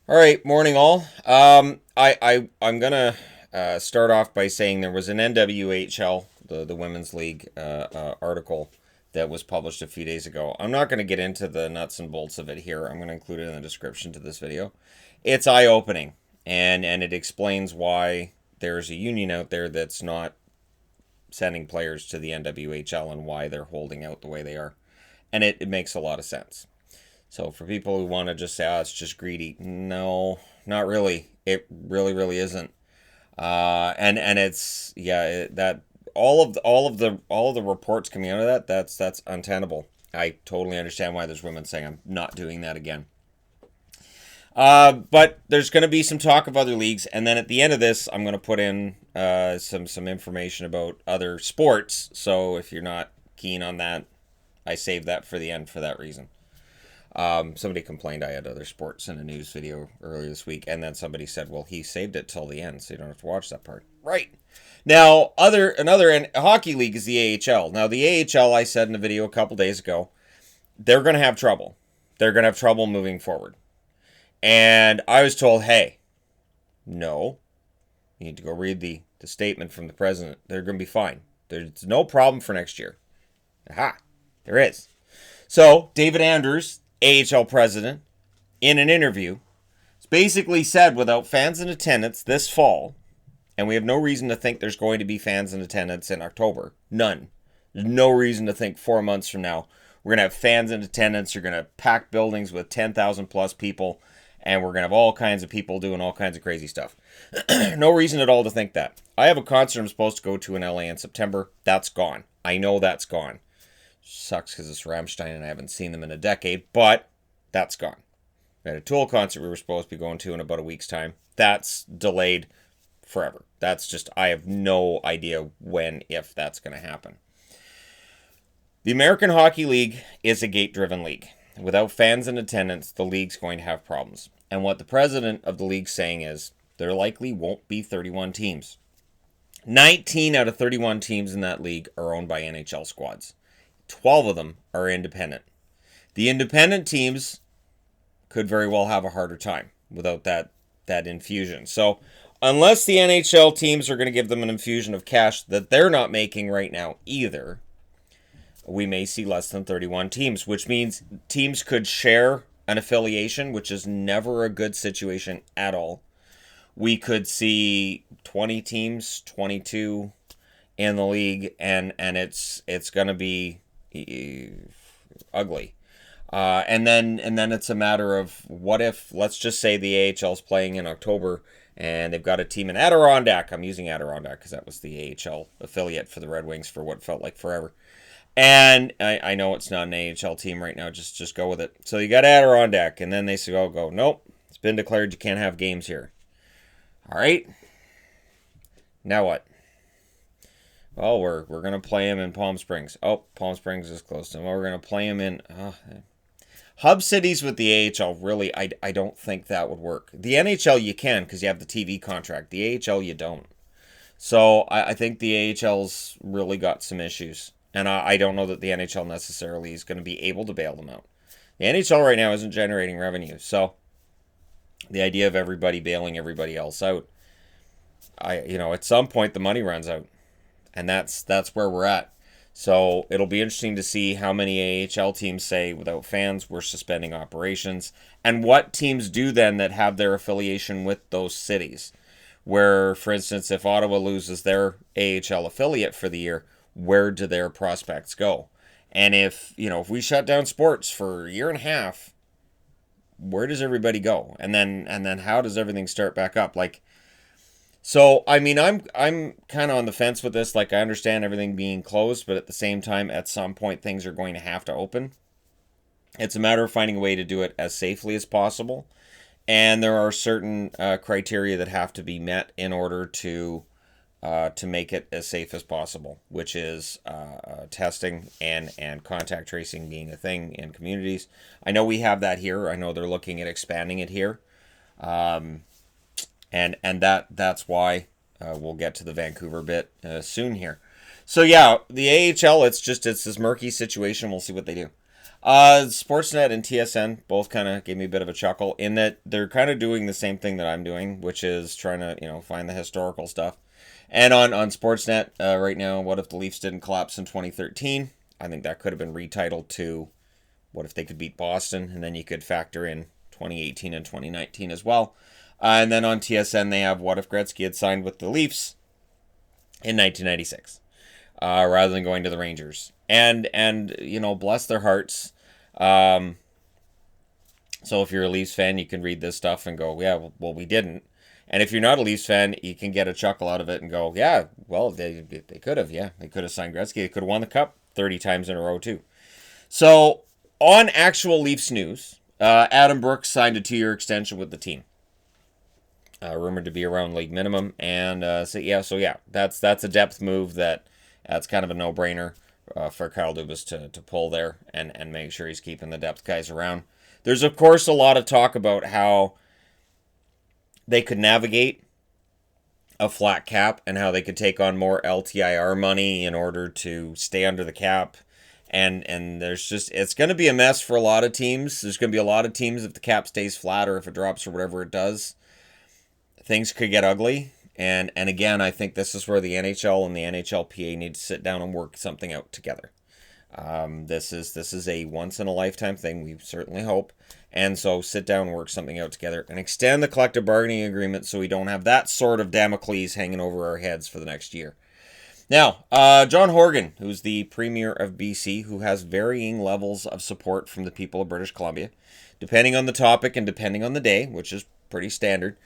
All right, morning all. I'm gonna start off by saying there was an NWHL, the women's league article that was published a few days ago. I'm not gonna get into the nuts and bolts of it here. I'm gonna include it in the description to this video. It's eye opening, and it explains why there's a union out there that's not sending players to the NWHL and why they're holding out the way they are, and it makes a lot of sense. So for people who want to just say, "Oh, it's just greedy," no, not really. It really isn't. And it's that all of the reports coming out of that's untenable. I totally understand why there's women saying I'm not doing that again. But there's going to be some talk of other leagues, and then at the end of this, I'm going to put in some information about other sports. So if you're not keen on that, I saved that for the end for that reason. Somebody complained I had other sports in a news video earlier this week, and then somebody said, "Well, he saved it till the end, so you don't have to watch that part." Right. Now, another hockey league is the AHL. Now, the AHL, I said in a video a couple days ago, they're going to have trouble. They're going to have trouble moving forward. And I was told, "Hey, no, you need to go read the statement from the president. They're going to be fine. There's no problem for next year." Aha, there is. So, David Andrews, AHL president, in an interview, basically said without fans in attendance this fall, and we have no reason to think there's going to be fans in attendance in October. None. There's no reason to think 4 months from now we're going to have fans in attendance. You're going to pack buildings with 10,000 plus people, and we're going to have all kinds of people doing all kinds of crazy stuff. No reason at all to think that. I have a concert I'm supposed to go to in LA in September. That's gone. I know that's gone. Sucks because it's Rammstein and I haven't seen them in a decade, but that's gone. We had a Tool concert we were supposed to be going to in about a week's time. That's delayed forever. That's just, I have no idea when, if that's going to happen. The American Hockey League is a gate-driven league. Without fans in attendance, the league's going to have problems. And what the president of the league's saying is, there likely won't be 31 teams. 19 out of 31 teams in that league are owned by NHL squads. 12 of them are independent. The independent teams could very well have a harder time without that infusion. So unless the NHL teams are going to give them an infusion of cash that they're not making right now either, we may see less than 31 teams, which means teams could share an affiliation, which is never a good situation at all. We could see 20 teams, 22 in the league, and it's going to be ugly. And then it's a matter of what if, let's just say the AHL's playing in October and they've got a team in Adirondack. I'm using Adirondack because that was the AHL affiliate for the Red Wings for what felt like forever. And I know it's not an AHL team right now. Just go with it. So you got Adirondack, and then they say, go. Nope, it's been declared you can't have games here. All right. Now what? Well, we're going to play him in Palm Springs. Oh, Palm Springs is close to him. Well, we're going to play him in hub cities with the AHL. Really, I don't think that would work. The NHL you can because you have the TV contract. The AHL you don't. So I think the AHL's really got some issues. And I don't know that the NHL necessarily is going to be able to bail them out. The NHL right now isn't generating revenue. So the idea of everybody bailing everybody else out, at some point the money runs out. And that's where we're at. So it'll be interesting to see how many AHL teams say, without fans, we're suspending operations. And what teams do then that have their affiliation with those cities. Where, for instance, if Ottawa loses their AHL affiliate for the year, where do their prospects go? And if we shut down sports for a year and a half, where does everybody go? And then how does everything start back up? So, I mean, I'm kind of on the fence with this. I understand everything being closed, but at the same time, at some point, things are going to have to open. It's a matter of finding a way to do it as safely as possible. And there are certain criteria that have to be met in order to make it as safe as possible, which is testing and contact tracing being a thing in communities. I know we have that here. I know they're looking at expanding it here. And that's why we'll get to the Vancouver bit soon here. So yeah, the AHL, it's this murky situation. We'll see what they do. Sportsnet and TSN both kind of gave me a bit of a chuckle in that they're kind of doing the same thing that I'm doing, which is trying to, find the historical stuff. And on Sportsnet right now, what if the Leafs didn't collapse in 2013? I think that could have been retitled to what if they could beat Boston, and then you could factor in 2018 and 2019 as well. And then on TSN, they have what if Gretzky had signed with the Leafs in 1996 rather than going to the Rangers. And bless their hearts. So if you're a Leafs fan, you can read this stuff and go, yeah, well, we didn't. And if you're not a Leafs fan, you can get a chuckle out of it and go, yeah, well, they could have, yeah. They could have signed Gretzky. They could have won the Cup 30 times in a row, too. So, on actual Leafs news, Adam Brooks signed a 2-year extension with the team. Rumored to be around league minimum. And that's a depth move that's kind of a no-brainer for Kyle Dubas to pull there and make sure he's keeping the depth guys around. There's, of course, a lot of talk about how they could navigate a flat cap and how they could take on more LTIR money in order to stay under the cap. And it's going to be a mess for a lot of teams. There's going to be a lot of teams if the cap stays flat or if it drops or whatever it does. Things could get ugly. And again, I think this is where the NHL and the NHLPA need to sit down and work something out together. This is a once-in-a-lifetime thing, we certainly hope. And so sit down and work something out together and extend the collective bargaining agreement so we don't have that sort of Damocles hanging over our heads for the next year. Now, John Horgan, who's the Premier of BC, who has varying levels of support from the people of British Columbia, depending on the topic and depending on the day, which is pretty standard.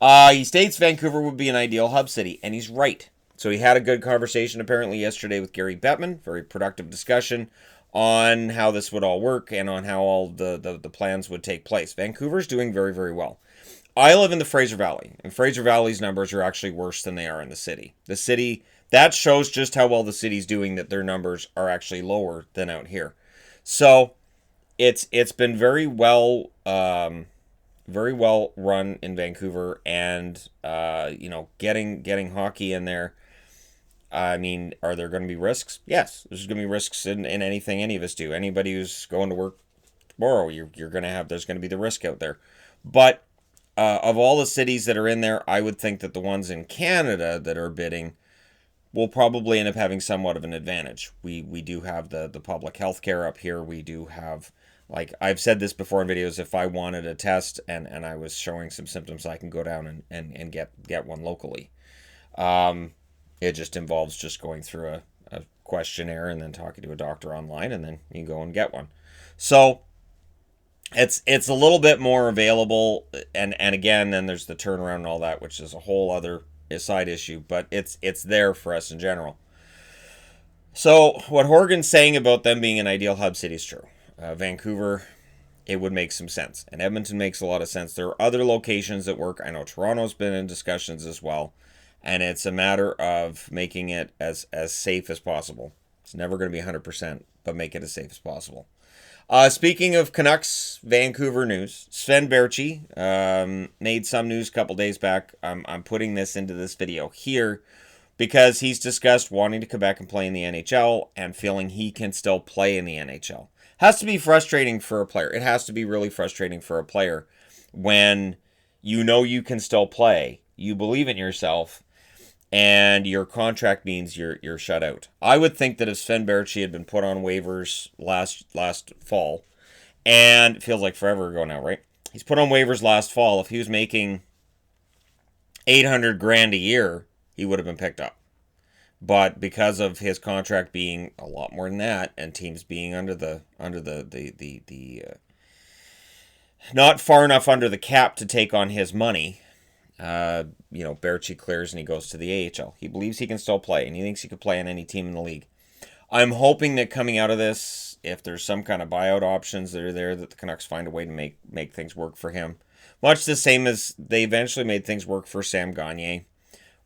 He states Vancouver would be an ideal hub city, and he's right. So he had a good conversation apparently yesterday with Gary Bettman, very productive discussion on how this would all work and on how all the plans would take place. Vancouver's doing very, very well. I live in the Fraser Valley, and Fraser Valley's numbers are actually worse than they are in the city. The city, that shows just how well the city's doing, that their numbers are actually lower than out here. So it's been very well run in Vancouver, and getting hockey in there. I mean, are there going to be risks? Yes, there's going to be risks in anything any of us do. Anybody who's going to work tomorrow, you're going to have, there's going to be the risk out there. But of all the cities that are in there, I would think that the ones in Canada that are bidding will probably end up having somewhat of an advantage. We do have the public health care up here. We do have, like I've said this before in videos, if I wanted a test and I was showing some symptoms, I can go down and get one locally. It just involves just going through a questionnaire and then talking to a doctor online, and then you go and get one. So it's a little bit more available, and again, then there's the turnaround and all that, which is a whole other side issue, but it's there for us in general. So what Horgan's saying about them being an ideal hub city is true. Vancouver, it would make some sense, and Edmonton makes a lot of sense. There are other locations that work. I know Toronto's been in discussions as well. And it's a matter of making it as safe as possible. It's never going to be 100%, but make it as safe as possible. Speaking of Canucks Vancouver news, Sven Baertschi made some news a couple days back. I'm putting this into this video here because he's discussed wanting to come back and play in the NHL and feeling he can still play in the NHL. Has to be frustrating for a player. It has to be really frustrating for a player when you know you can still play, you believe in yourself, and your contract means you're shut out. I would think that if Sven Baertschi had been put on waivers last fall, and it feels like forever ago now, right? He's put on waivers last fall. If he was making $800,000 a year, he would have been picked up. But because of his contract being a lot more than that, and teams being under the not far enough under the cap to take on his money, Baertschi clears and he goes to the AHL. He believes he can still play, and he thinks he could play on any team in the league. I'm hoping that coming out of this, if there's some kind of buyout options that are there, that the Canucks find a way to make things work for him. Much the same as they eventually made things work for Sam Gagner,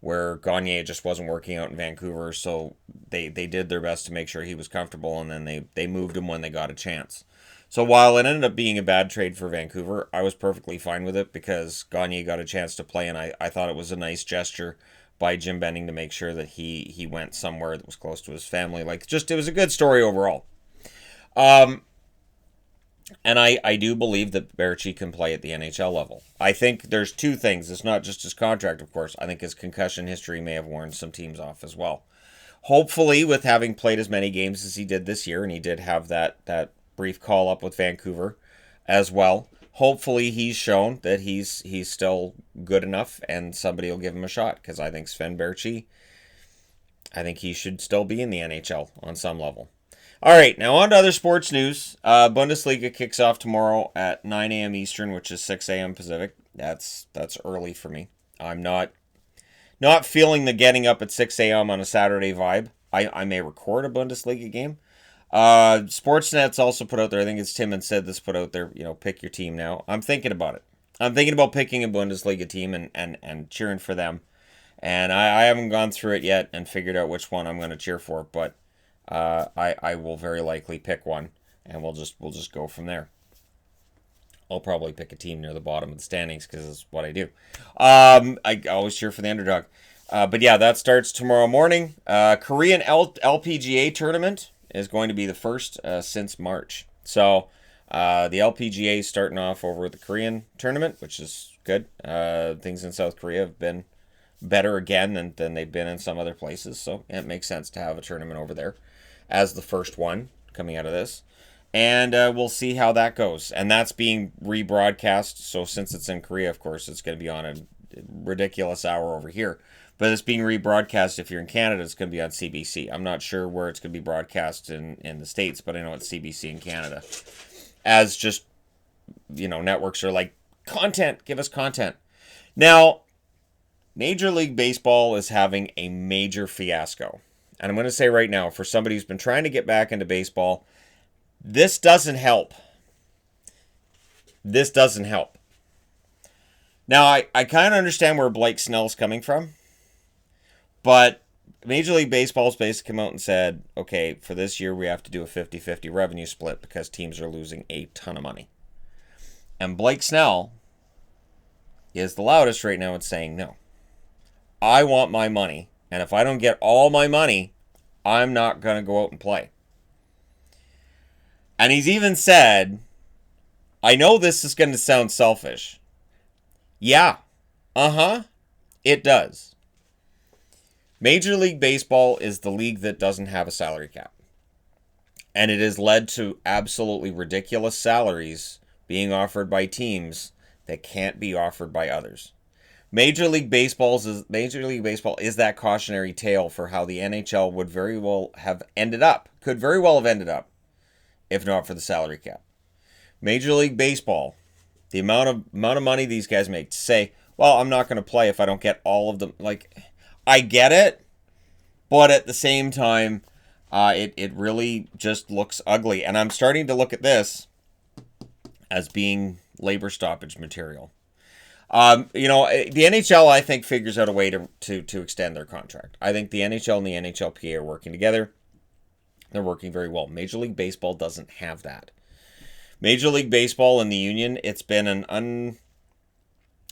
where Gagner just wasn't working out in Vancouver, so they did their best to make sure he was comfortable, and then they moved him when they got a chance. So while it ended up being a bad trade for Vancouver, I was perfectly fine with it because Gagner got a chance to play, and I thought it was a nice gesture by Jim Benning to make sure that he went somewhere that was close to his family. It was a good story overall. And I do believe that Baertschi can play at the NHL level. I think there's two things. It's not just his contract, of course. I think his concussion history may have warned some teams off as well. Hopefully, with having played as many games as he did this year, and he did have that brief call up with Vancouver as well. Hopefully, he's shown that he's still good enough, and somebody will give him a shot. Because I think Sven Baertschi, I think he should still be in the NHL on some level. All right, now on to other sports news. Bundesliga kicks off tomorrow at 9 a.m. Eastern, which is 6 a.m. Pacific. That's early for me. I'm not feeling the getting up at 6 a.m. on a Saturday vibe. I may record a Bundesliga game. Sportsnet's also put out there, I think it's Tim and Sid that's put out there, pick your team now. I'm thinking about it. I'm thinking about picking a Bundesliga team and cheering for them. And I haven't gone through it yet and figured out which one I'm going to cheer for, but I will very likely pick one, and we'll just go from there. I'll probably pick a team near the bottom of the standings because it's what I do. I always cheer for the underdog. But yeah, that starts tomorrow morning. Korean LPGA tournament is going to be the first since March. So the LPGA is starting off over the Korean tournament, which is good. Things in South Korea have been better again than they've been in some other places. So it makes sense to have a tournament over there as the first one coming out of this. And we'll see how that goes. And that's being rebroadcast. So since it's in Korea, of course, it's going to be on a ridiculous hour over here. But it's being rebroadcast. If you're in Canada, it's going to be on CBC. I'm not sure where it's going to be broadcast in the States, but I know it's CBC in Canada. As just, networks are like, content, give us content. Now, Major League Baseball is having a major fiasco. And I'm going to say right now, for somebody who's been trying to get back into baseball, this doesn't help. This doesn't help. Now, I kind of understand where Blake Snell's coming from. But Major League Baseball's basically come out and said, okay, for this year we have to do a 50-50 revenue split because teams are losing a ton of money. And Blake Snell is the loudest right now in saying, no, I want my money. And if I don't get all my money, I'm not going to go out and play. And he's even said, I know this is going to sound selfish. Yeah. It does. Major League Baseball is the league that doesn't have a salary cap. And it has led to absolutely ridiculous salaries being offered by teams that can't be offered by others. Major League Baseball is that cautionary tale for how the NHL would very well have ended up, could very well have ended up, if not for the salary cap. Major League Baseball, the amount of money these guys make, to say, well, I'm not going to play if I don't get all of them. Like, I get it, but at the same time, it really just looks ugly. And I'm starting to look at this as being labor stoppage material. The NHL, I think, figures out a way to extend their contract. I think the NHL and the NHLPA are working together. They're working very well. Major League Baseball doesn't have that. Major League Baseball and the union, it's been an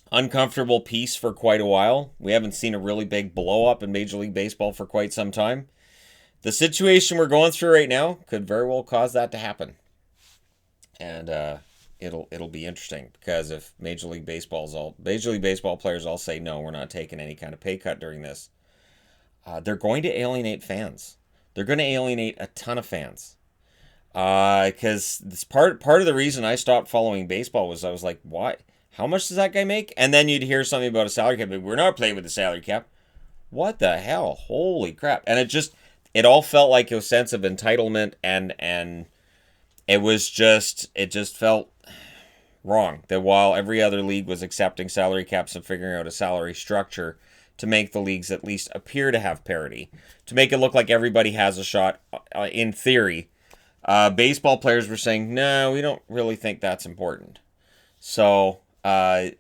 uncomfortable piece for quite a while. We haven't seen a really big blow up in Major League Baseball for quite some time. The situation we're going through right now could very well cause that to happen. And it'll be interesting, because if Major League Baseball players all say, no, we're not taking any kind of pay cut during this, they're going to alienate fans. They're going to alienate a ton of fans. Because this part of the reason I stopped following baseball was I was like, why? How much does that guy make? And then you'd hear something about a salary cap. We're not playing with the salary cap. What the hell? Holy crap. And it all felt like a sense of entitlement, and it just felt wrong. That while every other league was accepting salary caps and figuring out a salary structure to make the leagues at least appear to have parity, to make it look like everybody has a shot in theory, baseball players were saying, no, we don't really think that's important. So, Blake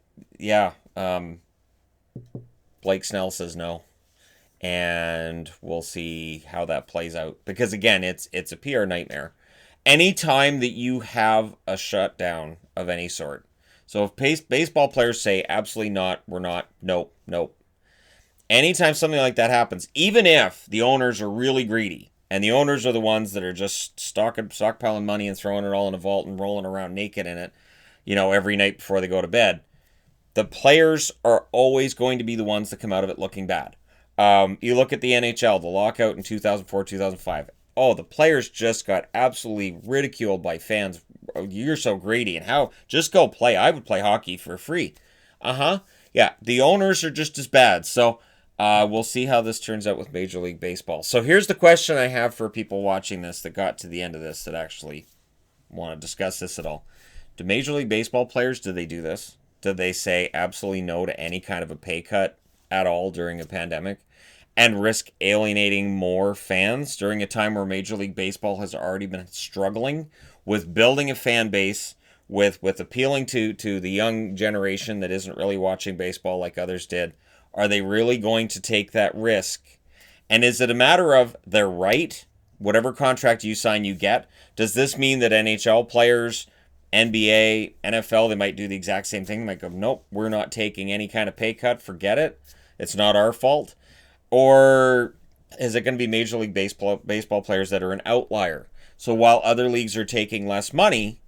Snell says no. And we'll see how that plays out. Because, again, it's a PR nightmare. Anytime that you have a shutdown of any sort. So if baseball players say, absolutely not, we're not, nope. Anytime something like that happens, even if the owners are really greedy, And the owners are the ones that are just stockpiling money and throwing it all in a vault and rolling around naked in it, every night before they go to bed. The players are always going to be the ones that come out of it looking bad. You look at the NHL, the lockout in 2004, 2005. Oh, the players just got absolutely ridiculed by fans. Oh, you're so greedy, and how? Just go play. I would play hockey for free. Yeah, the owners are just as bad. So we'll see how this turns out with Major League Baseball. So here's the question I have for people watching this that got to the end of this that actually want to discuss this at all. Do Major League Baseball players, do they do this? Do they say absolutely no to any kind of a pay cut at all during a pandemic and risk alienating more fans during a time where Major League Baseball has already been struggling with building a fan base, with appealing to the young generation that isn't really watching baseball like others did? Are they really going to take that risk? And is it a matter of they're right? Whatever contract you sign, you get. Does this mean that NHL players, NBA, NFL, they might do the exact same thing? They might go, nope, we're not taking any kind of pay cut. Forget it. It's not our fault. Or is it going to be Major League Baseball players that are an outlier? So while other leagues are taking less money,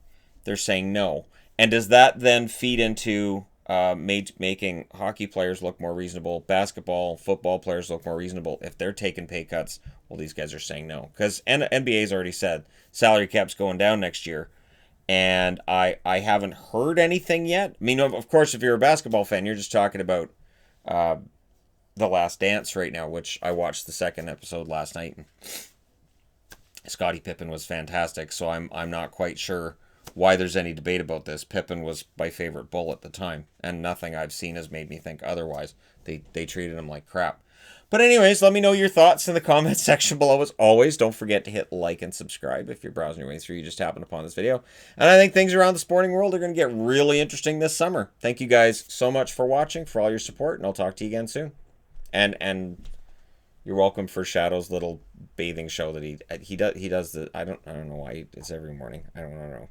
they're saying no. And does that then feed into making hockey players look more reasonable, basketball, football players look more reasonable if they're taking pay cuts? Well, these guys are saying no. Because NBA's already said salary cap's going down next year. And I haven't heard anything yet. I mean, of course, if you're a basketball fan, you're just talking about The Last Dance right now, which I watched the second episode last night. And Scottie Pippen was fantastic, so I'm not quite sure why there's any debate about this. Pippen was my favorite Bull at the time, and nothing I've seen has made me think otherwise. They treated him like crap. But anyways, let me know your thoughts in the comments section below. As always, don't forget to hit like and subscribe if you're browsing your way through. You just happened upon this video. And I think things around the sporting world are going to get really interesting this summer. Thank you guys so much for watching, for all your support, and I'll talk to you again soon. And you're welcome for Shadow's little bathing show that he does the I don't know why it's every morning. I don't know.